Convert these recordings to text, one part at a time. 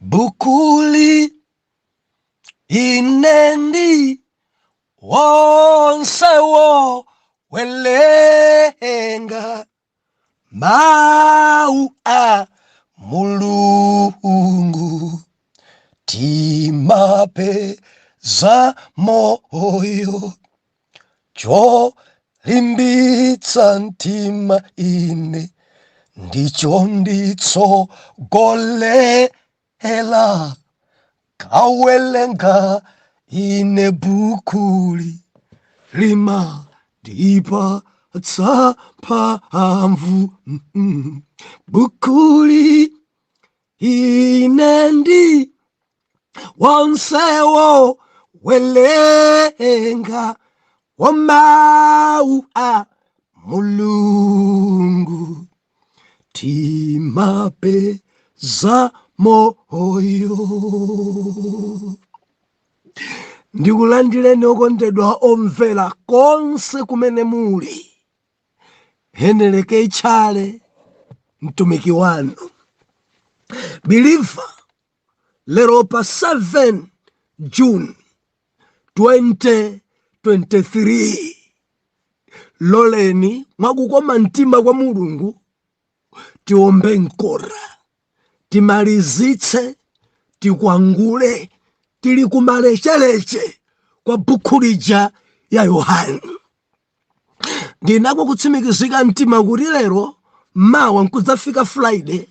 bukuli inendi wonsewo welenga Mawu a Mulungu timapeza moyo cholimbitsa mtima ine ndicho nditsogolera kawelenga ine bukuli limandipatsa mphamvu bukuli inendi wonsewo welenga wa Mawu a Mulungu timapeza moyo. Ndikulandireni okondedwa omvera konse kumene muli. Heneleke Tchale mtumiki wanu. Believer, lero pa 7 June 2023 loleni mwakukoma mtima kwa Mulungu tiombe nkora, timalizitse, tikwangule, tili kumalechereche kwa buku lija ya Yohane. Ndinako kutsimikizika mtima kuti lero mawa nkudzafika Friday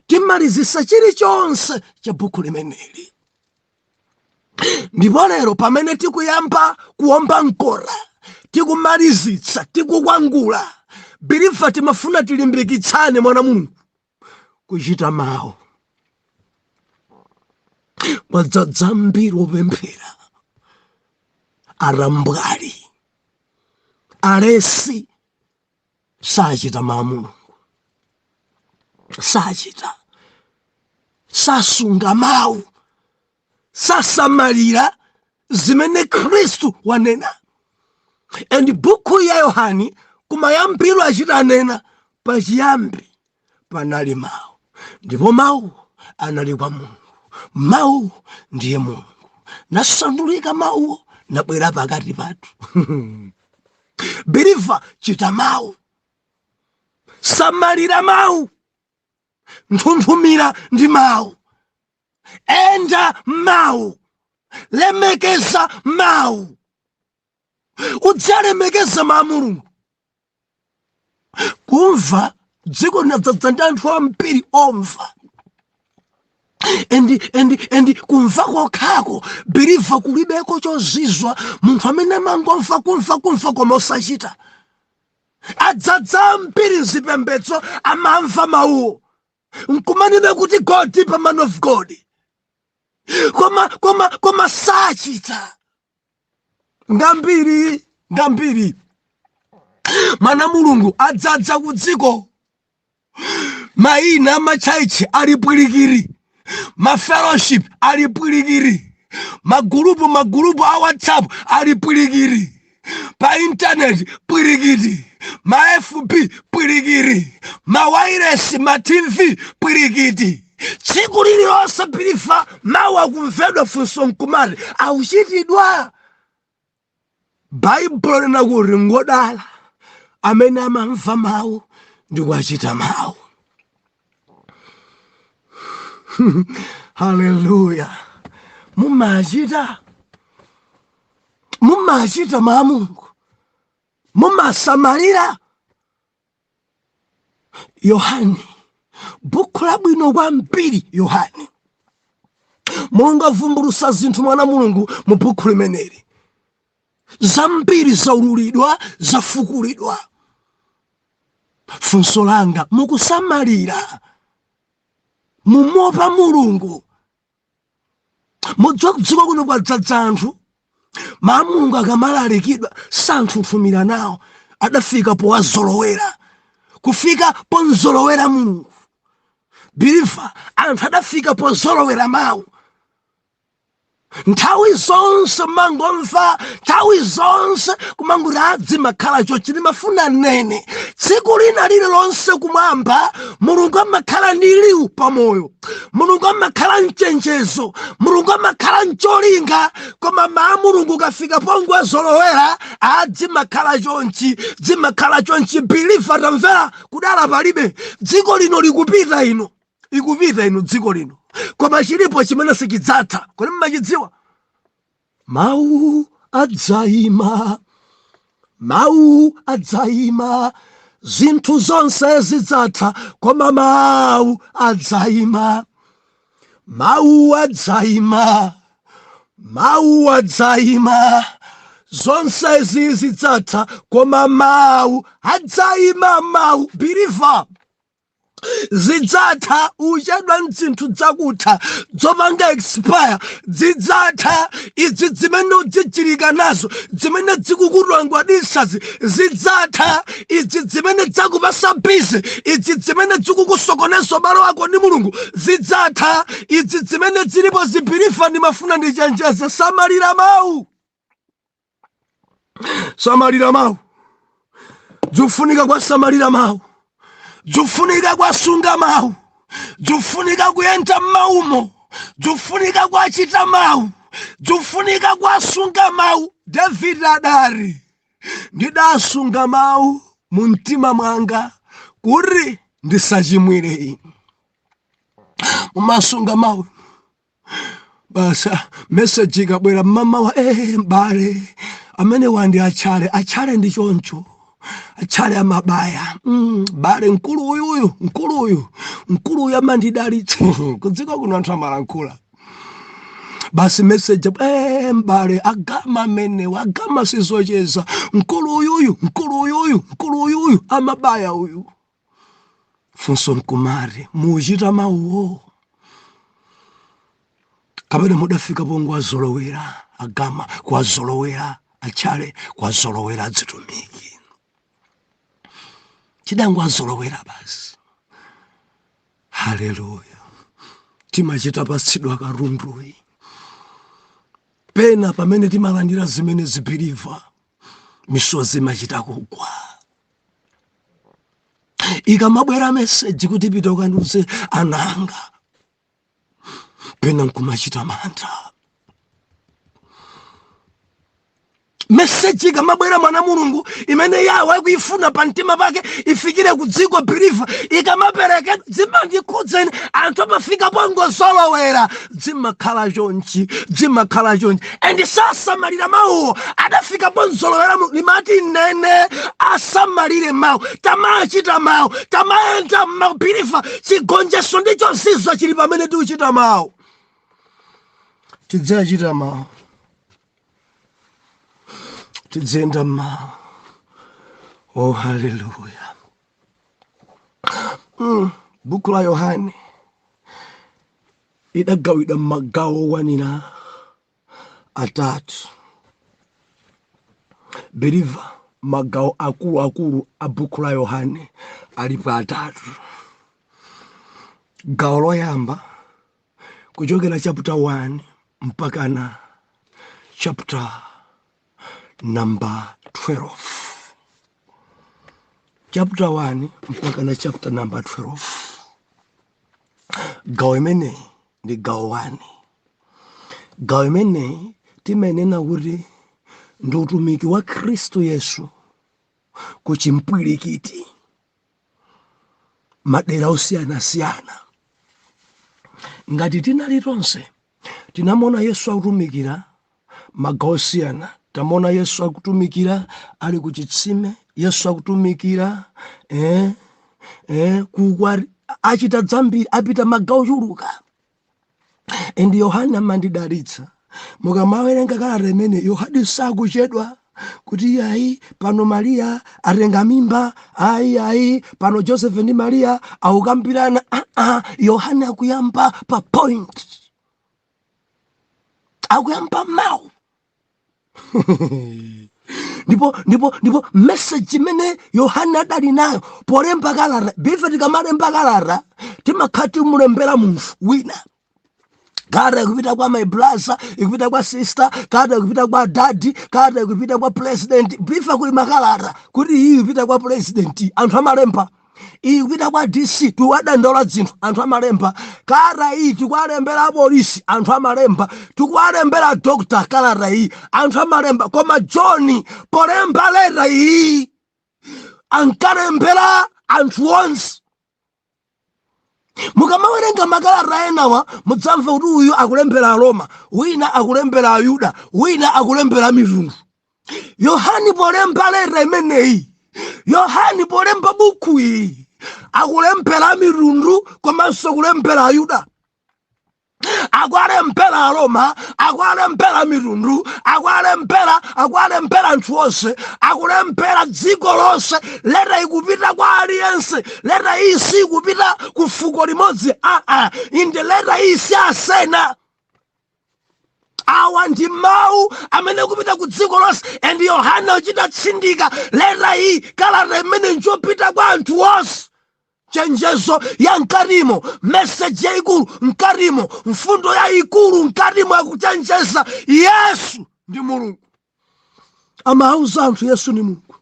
timalizisa chilichonse cha buku limeneli. Ndipo lero pamene tikuyamba kuomba nkora, tikumalizitsa, tikukwangula, biliva timafuna tilimbikitsane mwana Mulungu kuchita mawu. Mwadzadza mbiri opemphera, arambwali, alesi sachita mawu Mulungu, sachita, sasunga mawu, sasamalira zimene Khristu wanena. And buku ya Yohane kumayambiro achitanena pachiyambi panali mawu, ndipo mawu anali kwa Mulungu, mawu ndiye Mulungu, nasandulika mawu nabwera pakati pathu. Believer, chita mawu, samalira mawu, nthunthumira ndi mawu, enda mawu, lemekeza mawu, udzalemekeza mawu Mulungu. Kumva dziko linadzadza ndi anthu ambiri omva. Endi kumva kokhako believer kulibeko chozizwa munthu amene mangomva kumva koma osachita. Adzadza ambiri zipembedzo amamva mawuwo nkumanena kuti God is a man of God, koma sachita. Ngambiri mana Mulungu adzadza kudziko, maina amachaichi ali pwilikiri, mafellowship ali pwilikiri, magulupu a WhatsApp ali pwilikiri, pa internet pwilikiri, ma FB pwilikiri, ma wireless, ma TV pwilikiri. Tsiku lililonse biliva mawu akumvedwa funso nkumati auchitidwa. Bible lina kuti ngodala amene amamva mawu ndi kuchita mawu. Hallelujah. Mumachita mawu Mulungu, mumasamalira. Yohane, buku labwino kwambiri Yohane. Mulungu avumbulutsa zinthu mwana Mulungu mu buku limeneli. Zambiri zaululidwa, zafukulidwa. Funso langa, mukusamalira, mumopa Mulungu. Mudziwa kudziko kuno kwadzadza anthu, mawu Mulungu akamalalikidwa santhunthumira nawo, adafika powazolowera, kufika ponzolowera Mulungu. Believer, anthu adafika pozolowera mawu. nthawi zonse mangomva nthawi zonse kumanguradzi makhala chochi limafuna nene tsiku lina lililonse kumwamba mulungu amakhala ndi liwu pamoyo, mulungu amakhala mchenjezo, mulungu amakhala mcholinga. Koma mawu mulungu kafika pongo azolowera dzimakhala chonchi, dzimakhala chonchi. Bilifa tamvera kudala palibe. Dziko lino likupita ino, ikupita ino dziko lino, koma chilipo chimene sichidzatha. Kodi mmachidziwa? Mawu adzayima, mawu adzayima, zinthu zonse zidzatha koma mawu adzayima, mawu adzayima, mawu adzayima, zonse zidzatha koma mawu adzayima. Mawu biliva zidzatha, uchedwa mzinthu dzakutha dzopanga expire zidzatha. Idzi zimene udzichirika nazo, zimene dzikukutwangwadisazi zidzatha. Idzi zimene dzakupasa bizi, idzi zimene dzikukusokoneza malo ako ndi mulungu zidzatha. Idzi zimene zilipo zibirifa ndimafuna ndichenjeze, samalira mawu, samalira mawu. Dzufunika kwa samalira mawu, dzufunika kwasunga mawu, dzufunika kuyenda m'mawumo, dzufunika kwachita mawu, dzufunika kwasunga mawu. David adari ndidasunga mawu mu mtima mwanga kuti ndisachimwire ine. Mumasunga mawu basa message ikabwera mama wa mbale amene wandi Tchale ndi choncho, Tchale amabaya. Bale mkulu uyu amandidalitsa kudziko kuno anthu amalankhula. Basi message mbale agama amene wagama sizocheza, mkulu uyu amabaya uyu. Funso mkumari muchita mawuwo kapena mudafika pongo azolowera agama kwazolowera Tchale kwazolowera adzitumiki chidango azolowera basi. Haleluya. Timachita pasidwa karunduyi pena pamene timalandira zimene zibiriva misozi machita kugwa. Ikamabwera message kuti pita ukandiuze ananga, pena nkumachita mantha. Message ikamabwera mwana mulungu imene yawe akuifuna pa mtima pake ifikire kudziko biliva, ikamapereke zimandikhudzeni anthu amafika pongo zolowera zimakhala chonchi. And sasamalira mawu adafika pongo zolowera limati nene asamalire mawu, tamachita mawu, tamayenda mawu biliva. Chigonjetso ndicho zizo chili pamene tiuchita mawu, tidzachita mawu, tidzenda mawu. Oh haleluya. Buku la Yohane idagawidwa magawo wanina atatu. Beliva magawo akulu a buku la Yohane alipo atatu. Gawo loyamba kuchokera chapter 1 mpaka na chapter number 12. Chapter 1 mpaka na chapter number 12. Gawo imene ndi gawo 1. Gawo imene timenena kuti ndi utumiki wa Kristo Yesu kuchimpwirikiti madera osiyana. Ngati tinali tonse tinamona Yesu akutumikira magawo osiyana. Tamona Yesu akutumikira ali kuchitsime, Yesu akutumikira kukwari achita dzambiri, apita magawo chuluka. And Yohana mandidalitsa mukamawerenga kalata imene Yohana sakuchedwa kuti ayi pano Maria atenga mimba, ayi pano Joseph ndi Maria aukambirana. Yohana akuyamba pa point, akuyamba mawu. ndipo message imene Yohana adali nayo polemba kalata. Bife tikamalemba kalata timakhati mulembera munthu wina, Kada ikupita kwa my brother, ikupita kwa sister, kada ikupita kwa daddy, kada ikupita kwa president. Bifa kuli makalata kuti iyi ikupita kwa president, anthu amalemba. Iyi ikupita kwa DC, tikuwadandaula zinthu, anthu amalemba. Kalata iyi tikuwalembera polisi, anthu amalemba. Tikuwalembera doctor kalata iyi, anthu amalemba. Koma John polemba leta iyi ankalembera anthu onse. Mukamawerenga makalata enawa mudzamva kuti uyu akulembera Roma, wina akulembera Ayuda, wina akulembera mitundu. Yohani polemba leta imeneyi, Yohani polemba buku iyi akulembera mitundu komanso kulembera Ayuda. Akwalembera Roma, akwalembera mitundu, akwalembera anthu onse, akulembera dziko lonse. Leta ikupita kwa aliyense, leta iyi sikupita ku fuko limodzi, inde leta iyi si asena. Awa ndi mawu amene kupita ku dziko lonse, and Yohana uchita tsindika leta iyi kalata imene njopita kwa anthu onse. Chenjezo ya mkarimo, message ya ikulu mkarimo, mfundo ya ikulu mkarimo ya kuchenjeza Yesu ndi Mulungu. Amauza anthu Yesu ni Mulungu.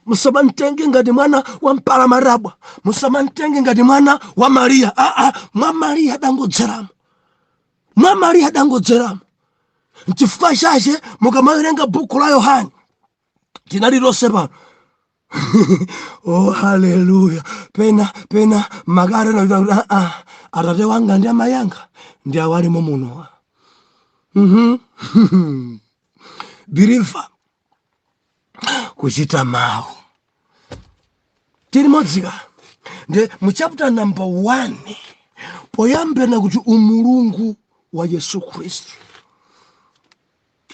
Musamantenge ngati mwana wa mpalamarabwa, musamantenge ngati mwana wa Maria. Mwa Maria dangodzeramo, mwa Maria dangodzeramo. N'chifukwa chache mukamawerenga buku la Yohani tinalilonse pano. Oh, hallelujah. Pena magare na atate wanga ndi amayanga ndi awalimo muno. Believer kuchita mawu tili modzika ndi mu chapter number 1 poyambira kuti umulungu wa Yesu Kristu.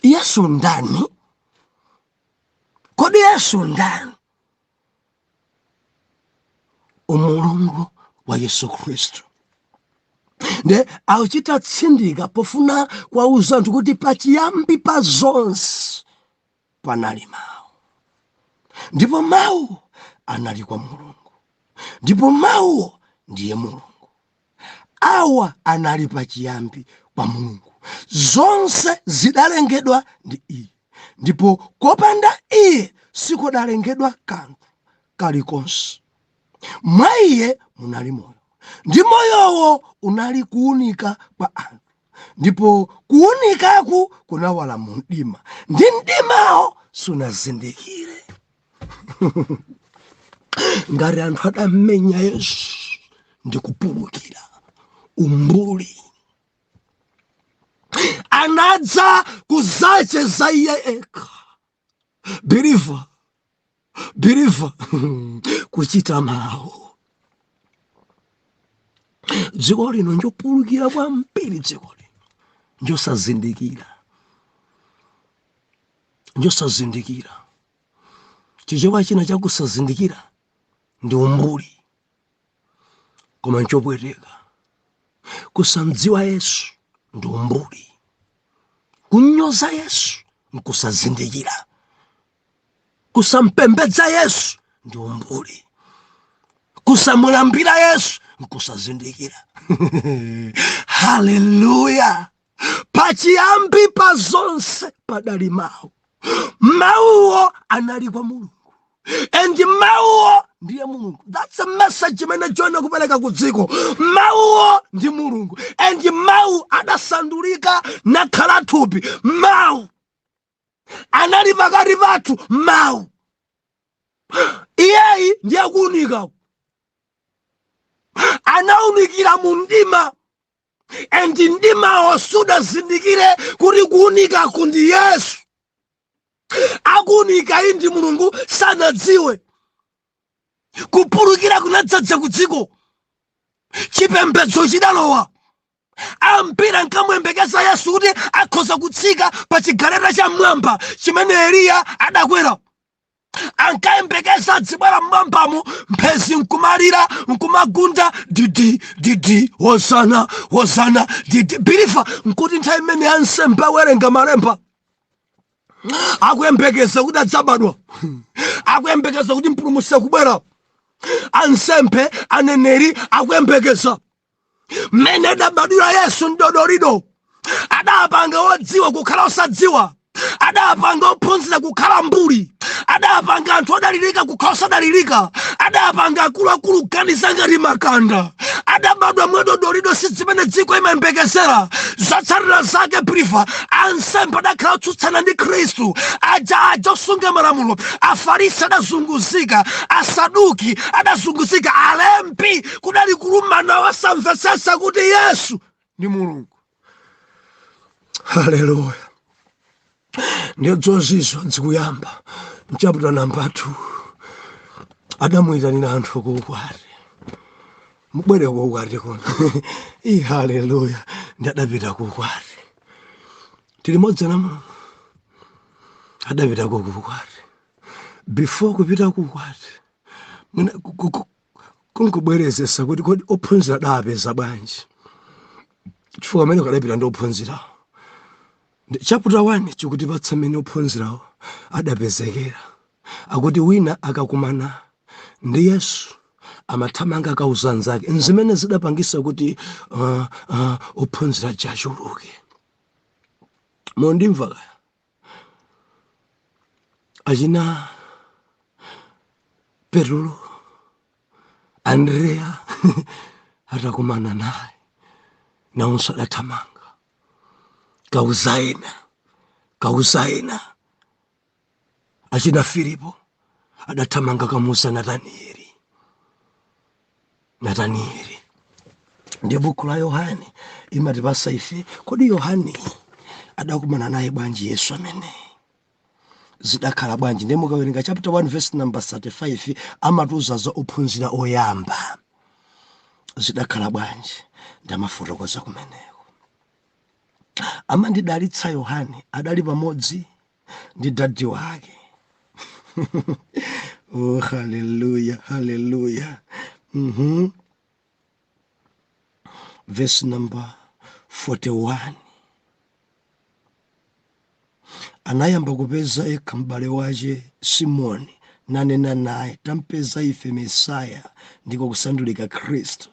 Yesu ndani? Kodi Yesu ndani? Umulungu wa Yesu Kristu. Nde auchita tsindika pofuna kwauza anthu kuti pachiyambi pa zonse panali Mawu, ndipo Mawu anali kwa Mulungu, ndipo Mawu ndiye Mulungu. Awa anali pachiyambi kwa Mulungu. Zonse zidalengedwa ndi Iye, ndipo kopanda Iye sikodalengedwa kanthu kalikonse. Mwa Iye munali moyo, ndi moyowo unali kuunika kwa anthu, ndipo kuunikaku kunawala mu mdima, ndi mdimawo sunazindikire. Ngati anthu adamenya Yesu ndi kupulukira umbuli, anadza kuzacheza Iye eka. Believer kuchita mawu. Dziko lino njopulukira kwambiri, dziko lino njosazindikira. Chichewa china chakusazindikira ndi umbuli, koma nchopweteka. Kusamdziwa Yesu ndi umbuli, kunyoza Yesu nkusazindikira, kusampembedza Yesu ndi umbuli, kusamulambira Yesu nkusazindikira. Hallelujah. Pachiyambi pa zonse padali Mawu. Mawuwo anali kwa Mulungu, and Mawuwo ndiye Mulungu. That's a message imene John akupeleka ku dziko. Mawuwo ndi Mulungu, and Mawu adasandulika nakhala thupi. Mawu anali pakati pathu. Mawu Iyeyi ndiye kuunika, anaunikira mu mdima, and mdimawo sudazindikire kuti kuunikaku ndi Yesu. Akuunika ndi Mulungu sanadziwe. Kupulukira kunadzadza ku dziko, chipembedzo chidalowa. Ambiri nkamuyembekeza Yesu kuti akhoza kutsika pa chigaleta cha mmwamba chimene Eliya adakwera. Ankayembekeza adzibwera mmwambamo, mphezi nkumalira nkumagunda, didi hosana didi. Believer nkuti nthawi imene ansembe awerenga malemba akuyembekeza kuti adzabadwa, akuyembekeza kuti mpulumutsi akubwera. Ansembe, aneneri akuyembekeza. mmene adabadwira Yesu ndodorido, adapanga odziwa kukhala osadziwa, adapanga ophunzira kukhala mbuli, adapanga anthu odalirika kukhala osadalirika, adapanga akuluakulu kuganiza ngati makanda, adabadwa mwedodorido si zimene dziko imayembekezera. Zotsatira zake brifa, ansembe adakhala otsutsana ndi Khristu, aja osunga malamulo, Afarisi adazunguzika, Asaduki adazunguzika, alembi kudali kulumana wasamvesesa kuti Yesu ndi Mulungu. Haleluya. Ndiyo zozizwa zikuyamba mchapter number 2. Adamuyitanira anthu kuukwati, mubwere kuukwati kuno. Haleluya. Ndi adapita kuukwati, tili modzi na Mulungu. Adapita kuukwati. Before kupita kuukwati, kunkubwerezesa kuti kodi ophunzira adapeza bwanji, chifukwa amene kadapita ndi ophunzirawo. Chapter 1 chikutipatsa mmene ophunzirawo adapezekera, akuti wina akakumana ndi Yesu amathamanga akauza anzake, nzimene zidapangisa kuti ophunzira achuluke. Mondimva kaya? Achina Petro, Andrea atakumana naye, nawonso adathamanga kauzaina. Achina Filipo adathamanga kamusa Natanieli. Ndiye buku la Yohane imatipasa ife, kodi Yohane adakumana naye bwanji Yesu amene, zidakhala bwanji? Ndiye mukawerenga chapter 1 verse number 35 amatuza za ophunzira oyamba zidakhala bwanji, ndamafotokoza kumeneko. Amandidalitsa Yohane adali pamodzi ndi dadi wake. Oh, haleluya, haleluya. Verse number 41. Anayamba kupeza eka m'bale wace Simoni, nanena naye, tampeza ife Mesaya, ndiko kusandulika Khristu.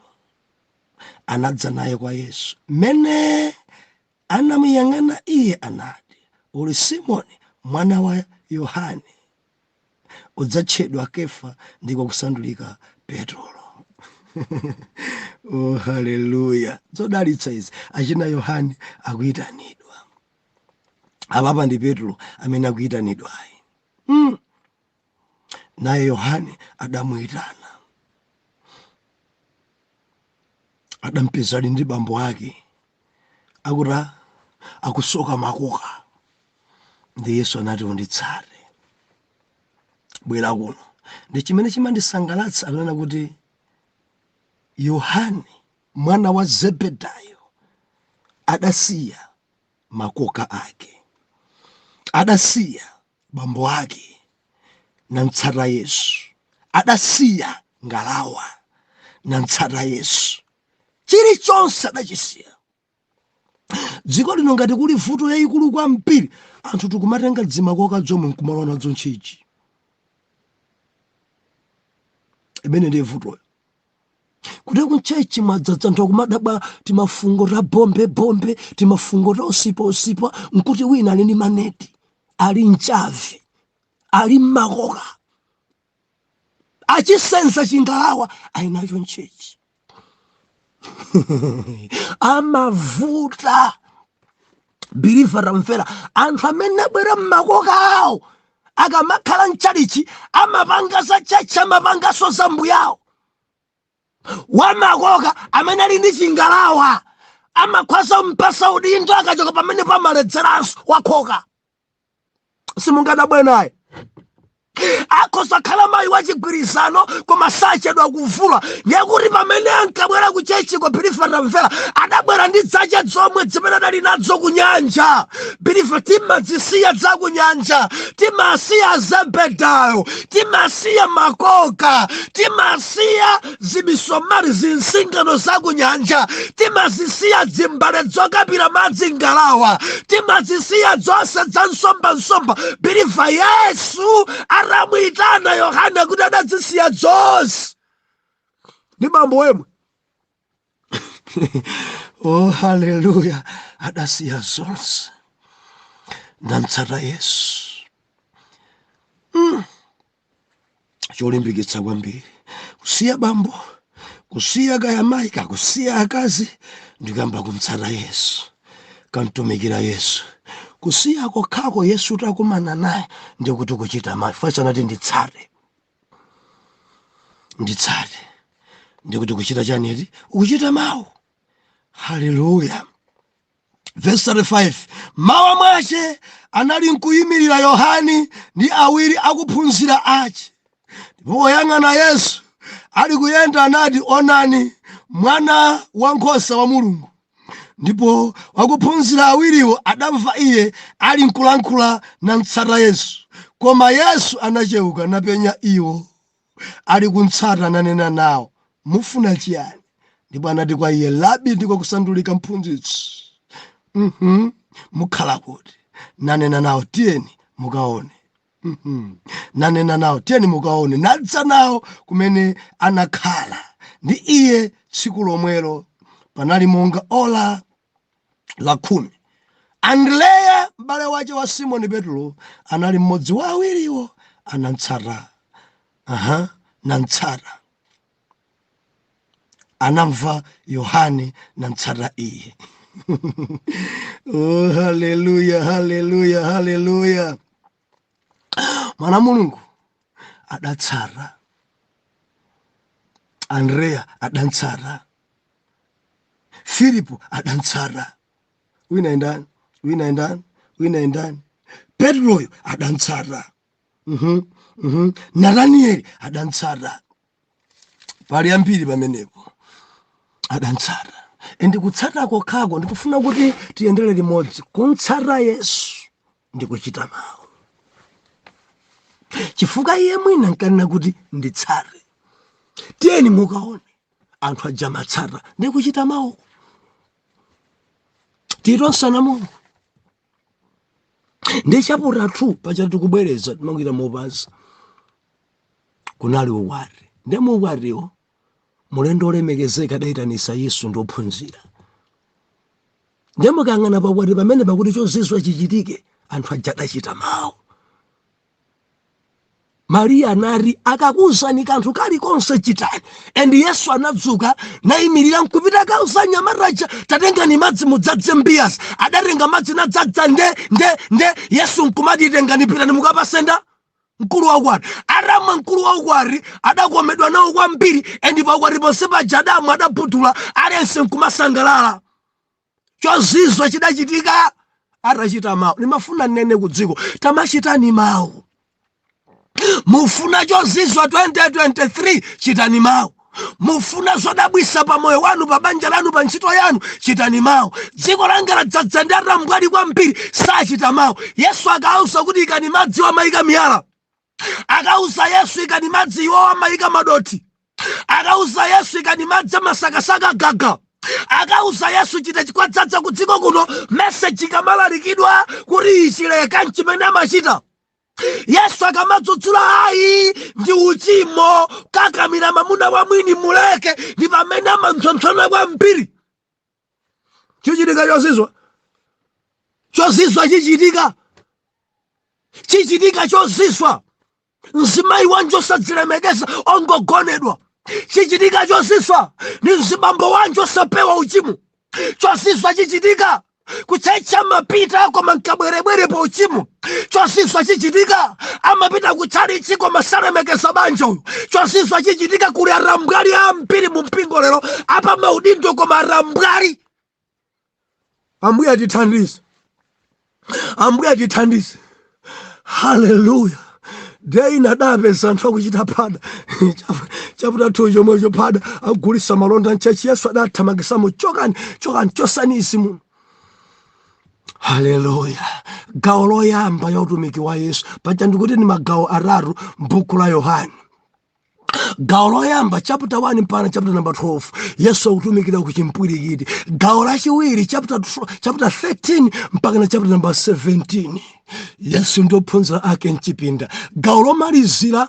Anadza naye kwa Yesu. Mene anamuyang'ana iye anati, uli Simoni mwana wa Yohane, udzatchedwa Kefa, ndiko kusandulika Petro. Oh, haleluya. Zodalitsa izi, achina Yohane akuyitanidwa, apapa ndi Petro amene akuyitanidwa ayi. Naye Yohane adamuyitana, adampeza ali ndi bambo ake, akuti akusoka makoka. Ndi Yesu anati, unditsate, bwera kuno. Ndi chimene chimandisangalatsa, akunena kuti Yohane mwana wa Zebedayo adasiya makoka ake, adasiya bambo ake, namtsata Yesu. Adasiya ngalawa, namtsata Yesu. Chilichonse adachisiya. Dziko lino ngati kuli vuto yayikulu kwambiri, anthu tikumatenga dzimakoka zomwe nkumalowa nazo ntchiji. Imene ndiye vutoyo. Kuti kunchechi madzadza anthu akumadabwa timafungo ta bombe, timafungo ta osipa, nkuti wina ali ndi maneti, ali nchavi, ali mmakoka, achisenza chingalawa, ayinacho nchechi. Amavuta biliva ramfera anthu amene abwera mmakoka awo, akamakhala nchalichi amapanga za chechi, amapangaso za mbuyawo. Wamakoka amene ali ndi chingalawa amakhwaza mpasa udindo, akachoka pamene pamaledzeranso wakhoka. Simungadabwe naye. Akhoza khala mayi wachigwirizano koma sachedwa kuvula. Nyakuti pamene ankabwera ku chechi kwa bilifa ramvera, adabwera ndi dzache zomwe zimene adali nadzo ku nyanja. Bilifa timazisiya za ku nyanja, timasiya Zebedayo, timasiya makoka, timasiya zimisomali zinsingano za ku nyanja, timazisiya dzimbale zokapira madzi ngalawa, timazisiya zonse za nsomba. Bilifa Yesu aramuyitana Yohane kuti adazisiya zonse. Ndi bambo wemwe Oh, haleluya. Adasiya zonse namtsata Yesu. Cholimbikitsa kwambiri kusiya bambo, kusiya kaya mayi, kusiya akazi, ndikamba kumtsata Yesu, kantumikira Yesu. Kusiya kokhako Yesu utakumana naye ndikuti kuchita mawu. Fasa nati nditsate ndikuti kuchita chaneti, ukuchita mawu. Haleluya. Verse 35, mawa mwache anali nkuyimirira Yohani ndi awiri akuphunzira ache. Ndipo woyang'ana Yesu ali kuyenda anati, onani mwana wankhosa wa Mulungu. Ndipo wakuphunzira awiriwo adamva iye ali nkulankhula namtsata Yesu. Koma Yesu anachewuka napenya iwo ali kuntsata, nanena nawo, mufuna chiyani? Ndipo anati kwa iye, labi, ndiko kusandulika mphunzitsi. Mukhala kuti? Nanena nawo, tiyeni mukaone. Nanena nawo, tiyeni mukaone. Nadza nawo kumene anakhala ndi iye tsiku lomwelo. Panali monga ola la 10. Andreya m'bale wace wa Simoni Petro anali mmodzi wa awiriwo, anamtsata. Namtsata. Anamva Yohane namtsata iye. Oh, haleluya, haleluya, haleluya. Mwana Mulungu adatsata. Andreya adantsata. Filipo adantsata. Wina ndani. Petroyo adantsata. Nathanieli adantsata. Pali ambiri pamenepo adantsata. Endi kutsata kokhako ndikufuna kuti tiyendere limodzi. Kumtsata Yesu ndikuchita mawu. Chifukwa iye mwina nkanena kuti nditsate. Tiyeni mukaone anthu aja matsata ndikuchita mawu. Tironsana Mungu. Ndi chapter 2 pacha tikubwereza timangwira mopaza. Kunali ukwati. Ndi muukwatiwo mulendo olemekezeka adayitanisa Yesu ndi ophunzira. Ndi mukang'ana pakwati pamene pakuti chozizwa chichitike, anthu aja adachita mawu. Mariya anati, akakuwuzani kanthu kalikonse chitani. Endi Yesu anadzuka nayimirira nkupita kauza anyamataja, tatengani madzi mudzadze mbiyasi. Adatenga madzi nadzadza nde Yesu nkumati, tengani pitani mukapasenda mkulu waukwati. Atamwa mkulu waukwati adakomedwa nawo kwambiri, endi paukwati ponse paja adamu adaputula, aliyense nkumasangalala. Chozizwa chidachitika, atachita mawu. Nimafuna nene kudziko, tamachitani mawu. Mufuna chozizwa 2023, chitani mawu. Mufuna zodabwisa pa moyo wanu, pa banja lanu, pa ntchito yanu, chitani mawu. Dziko langa ladzadza ndi atambwali kwambiri, sachita mawu. Yesu akauza kuti ikani madzi wamayika miyala. Akauza Yesu ikani madzi iwo wamayika madoti. Akauza Yesu ikani madzi amasakasaka gaga. Akauza Yesu chita chikwadzadza kudziko kuno, message ikamalalikidwa kuti ichileka nchimene amachita. Yesu akamadzudzula hayi ndi uchimo, kakamira mamuna wa mwini muleke, ndi pamene amamtsontsona kwambiri. Chichitika chozizwa. Chozizwa chichitika. Chichitika chozizwa. Mzimayi wanje osadzilemekeza ongogonedwa. Chichitika chozizwa. Ni mzibambo wanje osapewa uchimo. Chozizwa chichitika. Kuchecha mapita ako mankabwerebwere pa uchimo. Chozizwa chichitika. Amapita kuchali chiko masalemekeza banja uyu. Chozizwa chichitika kuli arambwali ampiri mumpingo lero. Apa maudindo koma arambwali. Ambuya tithandize. Ambuya tithandize. Hallelujah. Dei nadabe santhu kuchita pada. Chapter 2 chomwecho pada agulisa malonda nchechi. Yesu adathamangitsamo chokani chosani isimu. Hallelujah. Gawo loyamba ya utumiki wa Yesu paja ndikuti ni magawo atatu m'buku la Yohane. Gawo loyamba chapter 1 mpaka chapter number 12 Yesu akutumikira ku chimpwirikiti. Gawo lachiwiri chapter 13 mpaka na chapter number 17 Yesu ndi ophunzira ake mchipinda. Gawo lomalizira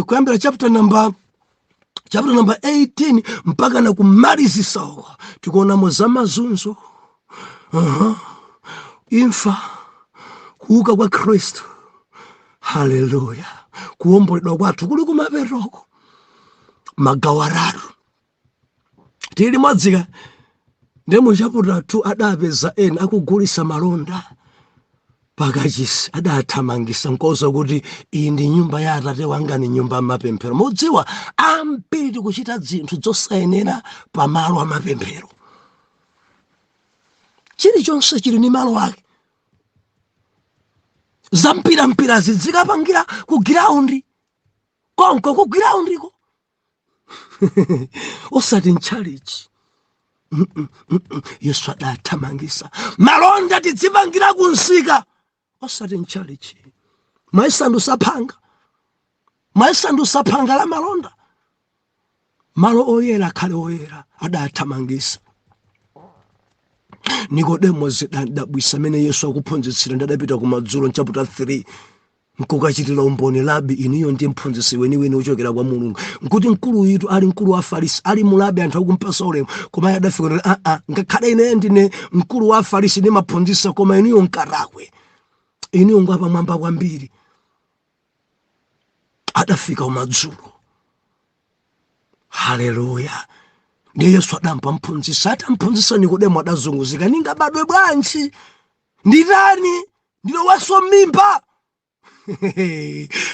kuyambira chapter number chapter number 18 mpaka na kumalizisa uko tikuonamo za mazunzo, imfa, kuuka kwa Kristo. Haleluya. Kuomboledwa kwathu kuli kumaperoko magawo atatu. Tili mwadzika ndemo chapter 2 adapeza ena akugulisa malonda pakachisi, adathamangisa nkoza kuti iyi ndi nyumba ya Atate wanga, ni nyumba yamapemphero. Mudziwa ambiri kuchita zinthu zosayenera pamalo amapemphero. Chilichonse chili ni malo ake. Zampira zikapangira ku ground konko, ku ground ko osati nchalichi. Yesu adathamangisa malonda tidzipangira kunsika, osati nchalichi. Maisandusa phanga la malonda, malo oyera khale oyera, adathamangisa. Nikodemo zidabwisa mene Yesu akuphunzitsira ndadapita kumadzulo chapter 3 nkukachitira umboni, labi iniyo ndi mphunzitsi weniweni uchokera kwa Mulungu. Nkuti mkulu yitu ali mkulu wa Farisi, ali mulabi anthu akumpasa ulemu, koma adafika ngakhale ine ndine mkulu wa Farisi ndi maphunzitsa, koma iniyo nkarakwe, iniyo ngwapa mwamba kwambiri. Adafika kumadzulo. Haleluya. Ndi Yesu adampa mphunzitsa, atamphunzitsa Nikodemo adazunguzika, ningabadwe bwanji? Nditani? Ndilo waso mimba?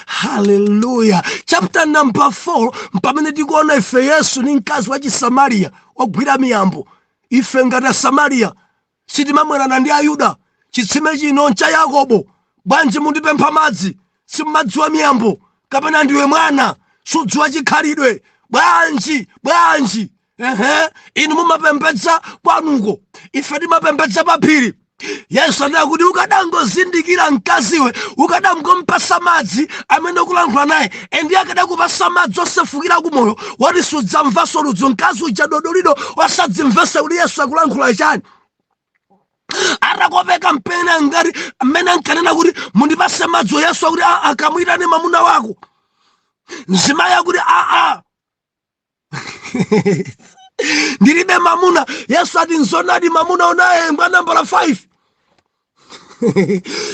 Hallelujah. Chapter number 4 mpamene tikuona ife Yesu ni mkazi wa Samaria wagwira miyambo. Ife ngati Samaria sitimamwerana ndi Ayuda. Chitsime chino cha Yakobo, bwanji mundipempha madzi, simumadziwa miyambo, kapena ndiwe mwana sudziwa chikhalidwe. Bwanji inu mumapembedza kwanuko, ife timapembedza paphiri. Yesu anati kuti ukadangozindikira mkaziwe, ukadamgompasa madzi amene ukulankhula naye, endi akadakupasa madzi osefukira kumoyo, woti sudzamvaso ludzu. Mkazi uja dodolido wasadzimvese kuti Yesu akulankhula chani. Atakopeka mpena ngati amene ankanena kuti mundipase madzi, Yesu akuti akamwitane mamuna wako, mzimayi akuti ndilibe mamuna. Yesu ati nzonadi mamuna unaye mbwa nambala 5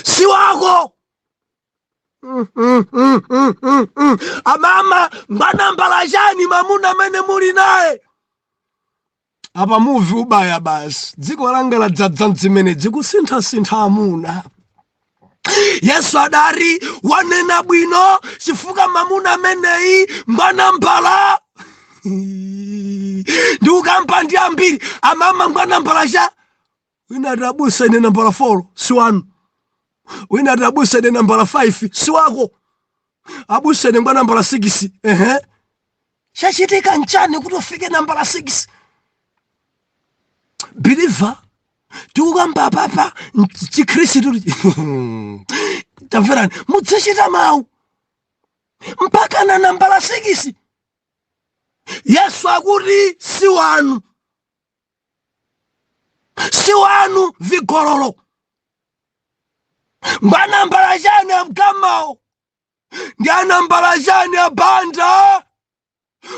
si wako. Amama mbwa nambala chani mamuna amene muli naye? Apa muvi ubaya basi. Dziko langa la dzadza zimene zikusintha amuna. Yesu adari wanena bwino chifuka mamuna ameneyi mbwa nambala ndi ukampa ndi ambiri. Amama mbwa nambala cha wina tabusa ine nambala 4 si wanu, wina tabusa ine nambala 5 si wako, abusa ine mbwa nambala 6. Chachitika nchani kuti ufike nambala 6? Believer tikukamba papa chikhristu tamverani, mudzichita mawu mpaka na nambala 6. Yesu akuti si wanu vigololo. Mbwa nambala chani amkamawo ndi anambala chani abanda.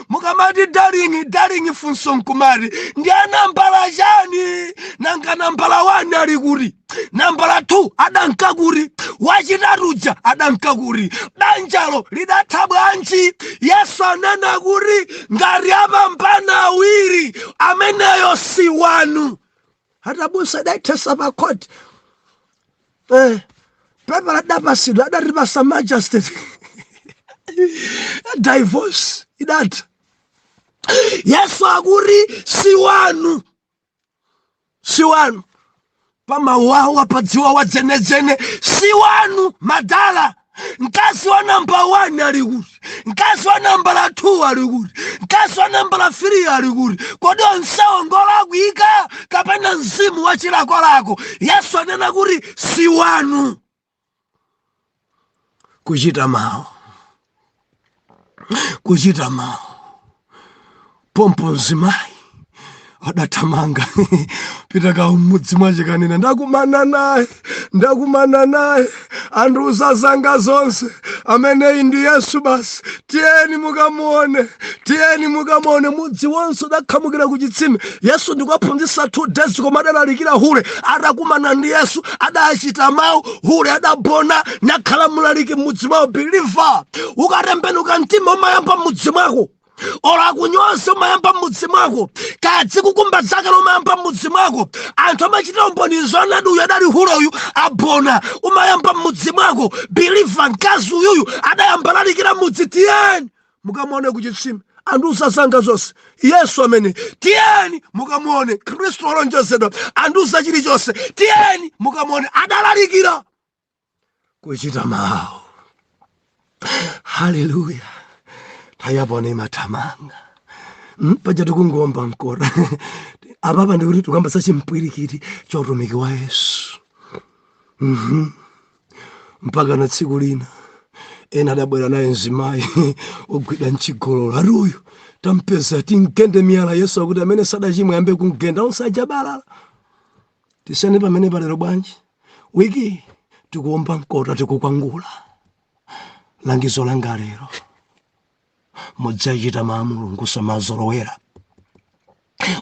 Mukamati daring funso nkumati ndi anambala chani, nanga nambala 1 ali kuti, nambala 2 adanka kuti, wachitatuja adanka kuti, banjalo lidatha bwanji? Yesu anena kuti ngati apambana awiri ameneyo si wanu. Atabusa daithesa pakoti pepa ladapasida adatipasa majesty divorce idata. Yesu akuti si wanu pamawawa wapadziwa wadzenedzene, si wanu madala. Mkazi wa namba 1 ali kuti, mkazi wa nambala 2 ali kuti, mkazi wa nambala 3 ali kuti. Kodi onsewo ngolakwika kapena mzimu wa chilakolako? Yesu anena kuti si wanu. Kuchita mawu pompo mzimayi adathamanga pitaka umudzi mwachikanena ndakumana naye anthu usazanga zonse amene ndi Yesu basi tiyeni mukamuone mudzi wonse udakhamukira ku chitsime. Yesu ndikuwaphunzitsa 2 days koma adalalikira hule adakumana ndi Yesu adachita mawu hule adabona nakhala mulaliki mudzi mwawo. Believer ukatembenuka mtima umayamba mudzi mwako, ora kunyonse umayamba mudzi mwako, kadzi kukumba dzaka umayamba mudzi mwako, anthu amachitira umbonizo anadi uyu adali huloyu abona umayamba mudzi mwako. Believer mkazi uyuyu adayamba lalikira mudzi. Tiyeni mukamuone ku chitsime, anthu usazanga zonse Yesu amene tiyeni mukamuone. Khristu olonjezedwa anthu usachilichonse tiyeni mukamuone adalalikira kuchita mawu. Haleluya. Tayabone matamanga paja tikungomba mkora apapa ndikuti tukamba sachimpwirikiti chotumiki wa Yesu. Mpaka na tsiku lina ena adabwera naye mzimayi ogwida mchigololo aruyu tampeza tinkende miyala Yesu akuti amene sadachimwa yambe kungenda usajabalala. Tisene pamene palero bwanji wiki tikuomba mkota tikukwangula langizo langa lero mudzachita mawu a Mulungu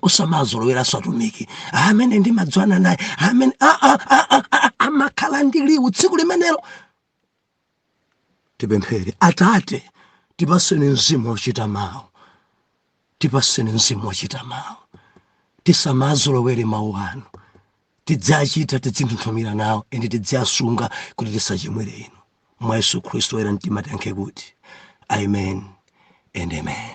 usamazolowera satumiki amene ndimadzwana naye amene amakhala ndi liwu tsiku limenelo. Tipemphere Atate tipaseni mzimu wochita mawu, tisamazolowere mawu anu, tidzachita tidzinthumira nawo ende tidzasunga kuti tisachimwire inu. Mwa Yesu Khristu era mtima tiyankhe kuti amen and amen.